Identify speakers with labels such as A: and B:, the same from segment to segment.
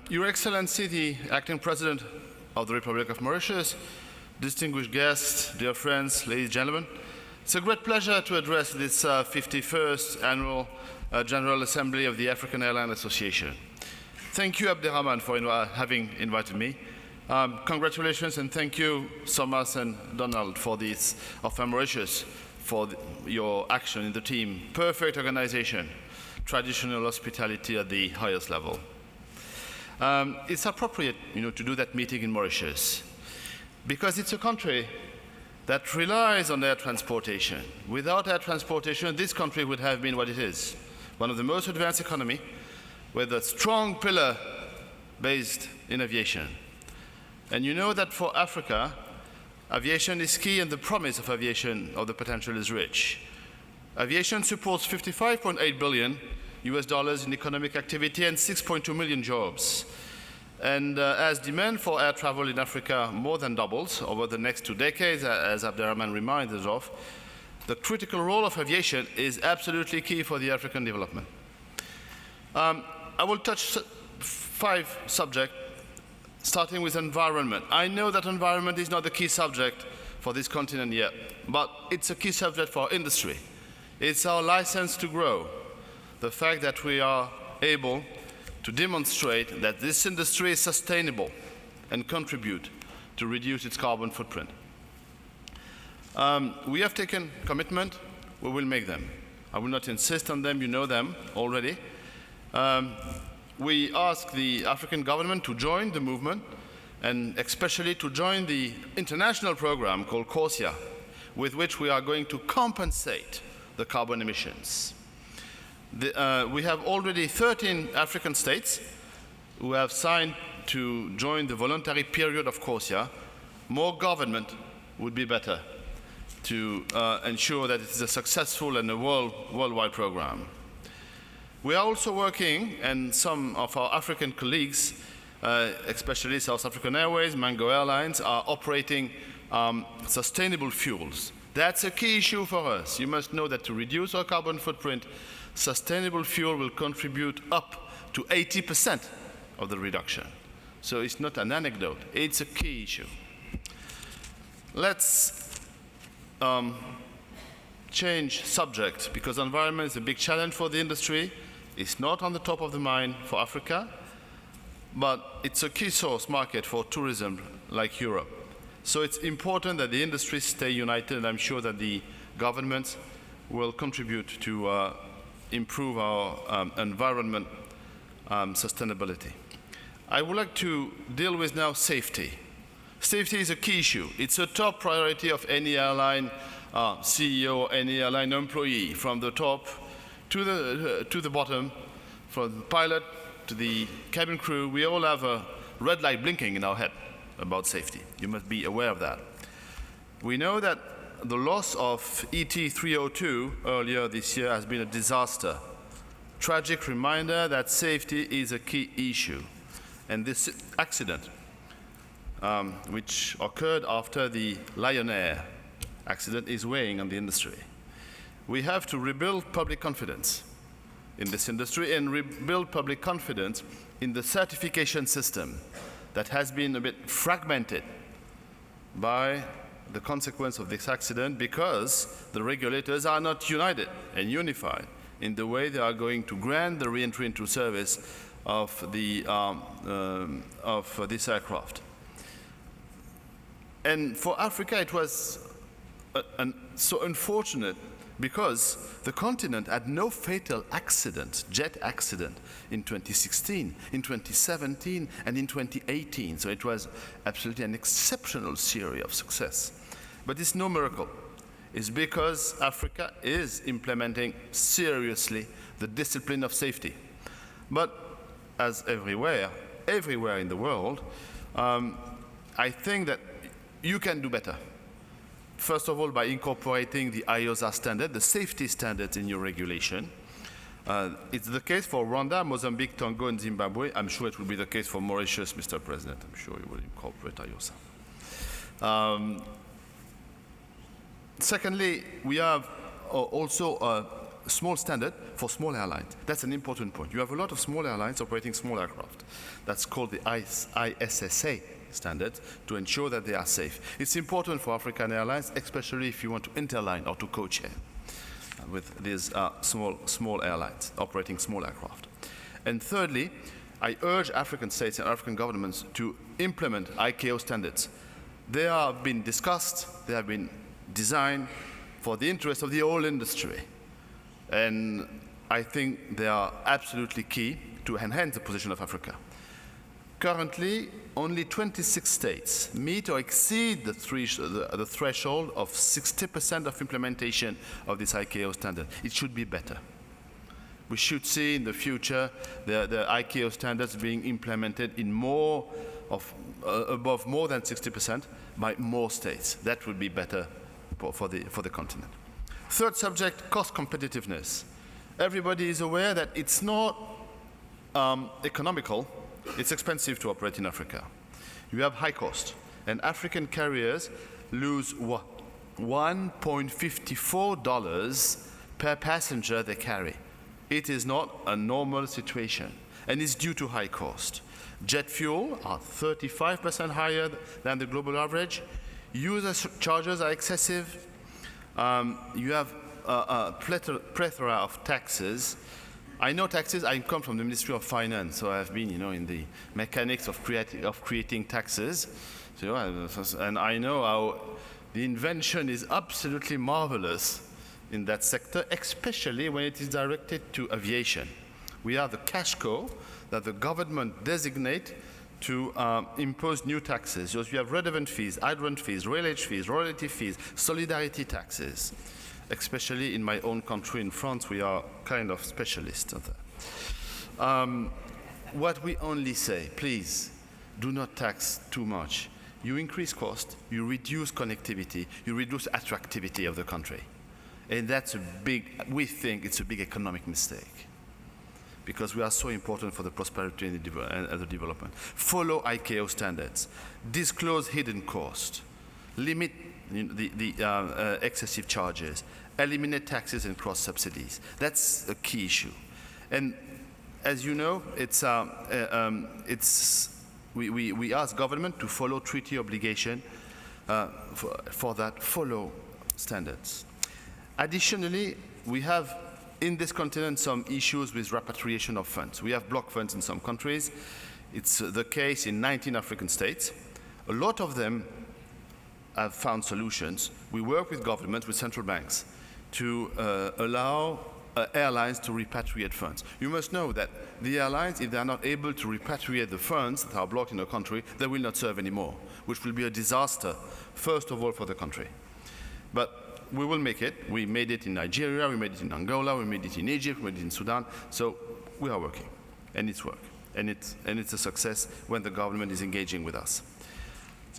A: Your Excellency, the Acting President of the Republic of Mauritius, distinguished guests, dear friends, ladies and gentlemen, it's a great pleasure to address this 51st Annual General Assembly of the African Airline Association. Thank you, Abderrahman, for having invited me. Congratulations, and thank you, Thomas and Donald, for this, of Mauritius, for your action in the team. Perfect organization, traditional hospitality at the highest level. It's appropriate, to do that meeting in Mauritius, because it's a country that relies on air transportation. Without air transportation, this country would have been what it is, one of the most advanced economies, with a strong pillar based in aviation. And you know that for Africa, aviation is key, and the promise of aviation, or the potential, is rich. Aviation supports $55.8 billion in economic activity and 6.2 million jobs. And as demand for air travel in Africa more than doubles over the next 2 decades, as Abderrahman reminded us of, the critical role of aviation is absolutely key for the African development. I will touch 5 subjects, starting with environment. I know that environment is not the key subject for this continent yet, but it's a key subject for our industry. It's our license to grow. The fact that we are able to demonstrate that this industry is sustainable and contribute to reduce its carbon footprint. We have taken commitment, we will make them. I will not insist on them, you know them already. We ask the African government to join the movement, and especially to join the international program called CORSIA, with which we are going to compensate the carbon emissions. We have already 13 African states who have signed to join the voluntary period of CORSIA. More government would be better to ensure that it is a successful and a worldwide program. We are also working, and some of our African colleagues, especially South African Airways, Mango Airlines, are operating sustainable fuels. That's a key issue for us. You must know that to reduce our carbon footprint, sustainable fuel will contribute up to 80% of the reduction. So it's not an anecdote, it's a key issue. Let's change subject, because environment is a big challenge for the industry. It's not on the top of the mind for Africa, but it's a key source market for tourism like Europe. So it's important that the industry stay united, and I'm sure that the governments will contribute to improve our environment sustainability. I would like to deal with now safety. Safety is a key issue. It's a top priority of any airline CEO, any airline employee, from the top to the bottom, from the pilot to the cabin crew. We all have a red light blinking in our head about safety. You must be aware of that. We know that the loss of ET-302 earlier this year has been a disaster. Tragic reminder that safety is a key issue. And this accident, which occurred after the Lion Air accident, is weighing on the industry. We have to rebuild public confidence in this industry and rebuild public confidence in the certification system that has been a bit fragmented by the consequence of this accident, because the regulators are not united and unified in the way they are going to grant the re-entry into service of this aircraft. And for Africa, it was so unfortunate, because the continent had no fatal accident, jet accident, in 2016, in 2017, and in 2018. So it was absolutely an exceptional series of success. But it's no miracle. It's because Africa is implementing seriously the discipline of safety. But as everywhere in the world, I think that you can do better. First of all, by incorporating the IATA standard, the safety standards in your regulation. It's the case for Rwanda, Mozambique, Togo, and Zimbabwe. I'm sure it will be the case for Mauritius, Mr. President. I'm sure you will incorporate IATA. Secondly, we have also small standard for small airlines. That's an important point. You have a lot of small airlines operating small aircraft. That's called the ISSA standard to ensure that they are safe. It's important for African airlines, especially if you want to interline or to co-chair with these small airlines operating small aircraft. And thirdly, I urge African states and African governments to implement ICAO standards. They have been discussed, they have been designed for the interest of the whole industry. And I think they are absolutely key to enhance the position of Africa. Currently, only 26 states meet or exceed the threshold of 60% of implementation of this ICAO standard. It should be better. We should see in the future the ICAO standards being implemented in above more than 60% by more states. That would be better for the continent. Third subject, cost competitiveness. Everybody is aware that it's not economical, it's expensive to operate in Africa. You have high cost, and African carriers lose $1.54 per passenger they carry. It is not a normal situation, and it's due to high cost. Jet fuel are 35% higher than the global average. User charges are excessive. You have a plethora of taxes. I know taxes. I come from the Ministry of Finance, so I've been, in the mechanics of creating taxes. So, and I know how the invention is absolutely marvelous in that sector, especially when it is directed to aviation. We are the cash cow that the government designate to impose new taxes. So you have relevant fees, advent fees, railage fees, royalty fees, solidarity taxes. Especially in my own country, in France, we are kind of specialists of that. What we only say, please, do not tax too much. You increase cost, you reduce connectivity, you reduce attractivity of the country. And that's we think it's a big economic mistake, because we are so important for the prosperity and the development. Follow ICAO standards, disclose hidden cost, limit the excessive charges, eliminate taxes and cross subsidies. That's a key issue. And as you know, we ask government to follow treaty obligation for that, follow standards. Additionally, we have in this continent some issues with repatriation of funds. We have block funds in some countries. It's the case in 19 African states. A lot of them have found solutions. We work with governments, with central banks, to allow airlines to repatriate funds. You must know that the airlines, if they are not able to repatriate the funds that are blocked in a country, they will not serve anymore, which will be a disaster, first of all, for the country. But we will make it. We made it in Nigeria, we made it in Angola, we made it in Egypt, we made it in Sudan. So we are working, and it's work. And it's a success when the government is engaging with us.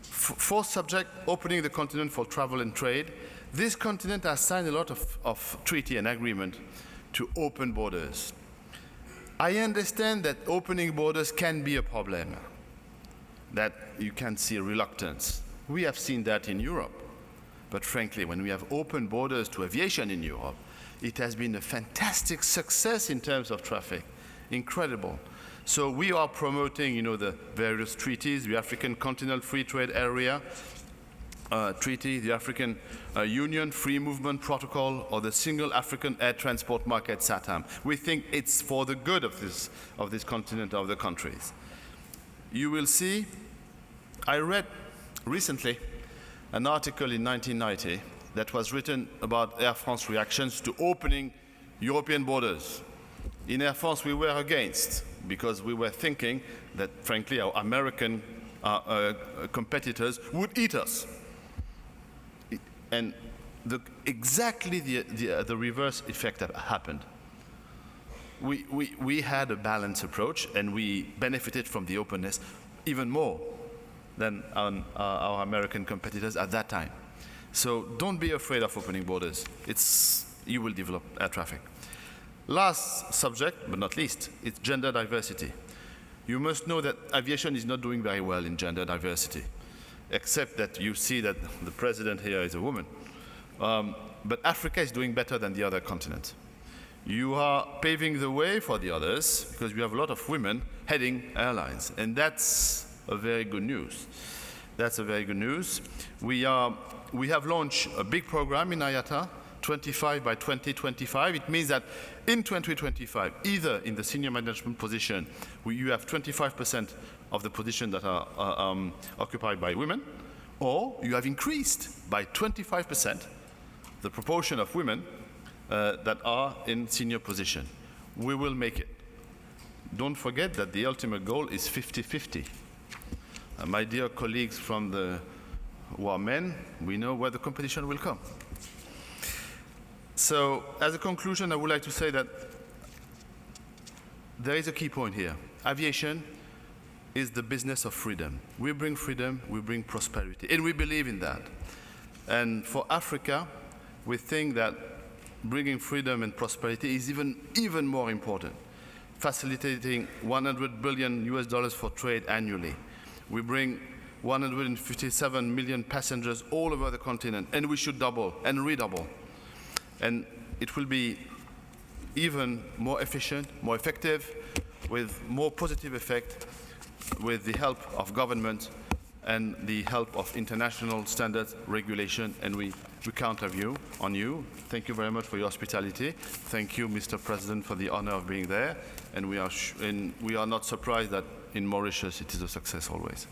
A: Fourth subject, opening the continent for travel and trade. This continent has signed a lot of treaty and agreement to open borders. I understand that opening borders can be a problem, that you can see reluctance. We have seen that in Europe. But frankly, when we have opened borders to aviation in Europe, it has been a fantastic success in terms of traffic. Incredible. So we are promoting, the various treaties, the African Continental Free Trade Area Treaty, the African Union Free Movement Protocol, or the Single African Air Transport Market, SATAM. We think it's for the good of this continent, of the countries. You will see, I read recently an article in 1990 that was written about Air France reactions to opening European borders. In Air France, we were against, because we were thinking that, frankly, our American competitors would eat us. And exactly the reverse effect happened. We had a balanced approach, and we benefited from the openness even more than our American competitors at that time. So don't be afraid of opening borders. You will develop air traffic. Last subject, but not least, it's gender diversity. You must know that aviation is not doing very well in gender diversity, except that you see that the president here is a woman. But Africa is doing better than the other continents. You are paving the way for the others because we have a lot of women heading airlines, and that's a very good news. That's a very good news. We have launched a big program in IATA, 25 by 2025. It means that in 2025, either in the senior management position, where you have 25% of the positions that are occupied by women, or you have increased by 25% the proportion of women that are in senior position. We will make it. Don't forget that the ultimate goal is 50-50. My dear colleagues who are men, we know where the competition will come. So, as a conclusion, I would like to say that there is a key point here. Aviation is the business of freedom. We bring freedom, we bring prosperity, and we believe in that. And for Africa, we think that bringing freedom and prosperity is even more important. Facilitating $100 billion US for trade annually. We bring 157 million passengers all over the continent, and we should double and redouble. And it will be even more efficient, more effective, with more positive effect, with the help of government and the help of international standards, regulation, and we count on you. Thank you very much for your hospitality. Thank you, Mr. President, for the honor of being there. And we are not surprised that in Mauritius it is a success always.